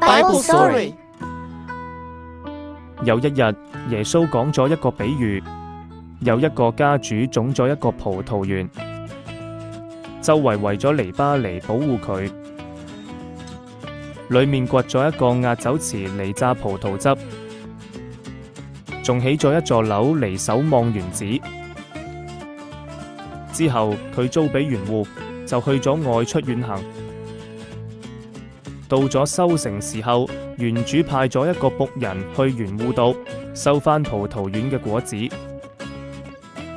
Bible Story。有一日，耶穌講咗一個比喻，有一個家主種咗一個葡萄園，周圍圍咗籬笆嚟保護佢，裏面掘咗一個壓酒池嚟榨葡萄汁，仲起咗一座樓嚟守望園子。之後佢租俾園戶，就去咗外出遠行。到咗收成時候，園主派咗一個僕人去園戶度收返葡萄園嘅果子。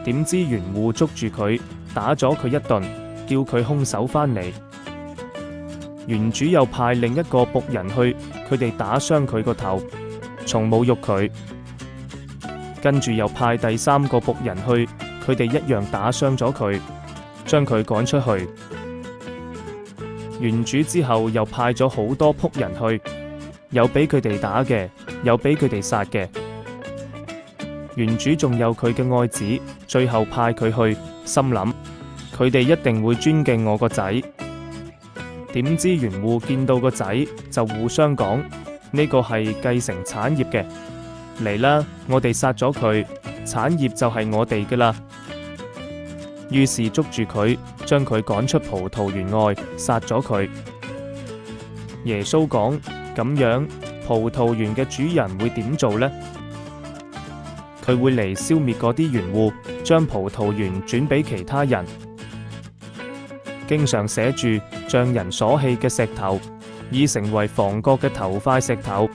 點知園戶捉住佢，打咗佢一頓，叫佢空手返嚟。園主又派另一個僕人去，佢哋打傷佢個頭，從侮辱佢。跟住又派第三個僕人去，佢哋一樣打傷咗佢，將佢趕出去。園主之後又派咗好多僕人去，有俾佢哋打嘅，有俾佢哋殺嘅。園主仲有佢嘅愛子，最後派佢去，心諗佢哋一定會尊敬我個仔。點知園戶見到個仔就互相講，呢個係繼承產業嘅，嚟啦，我哋殺咗佢，產業就係我哋㗎喇。於是捉住佢，將佢趕出葡萄園外，殺咗佢。耶穌講，咁樣葡萄園嘅主人會點做呢？佢會嚟消滅嗰啲園戶，將葡萄園轉俾其他人。經常寫住，像人所棄嘅石頭，已成為房角嘅頭塊石頭。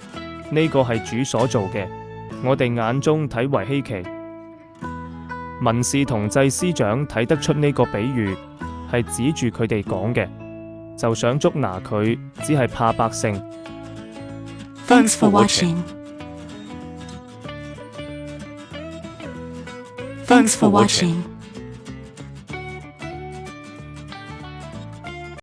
呢個係主所做嘅，我哋眼中睇為稀奇。文士同祭司長睇得出呢個比喻係指住佢哋講嘅，就想捉拿佢，只係怕百姓。Thanks for watching. Thanks for watching.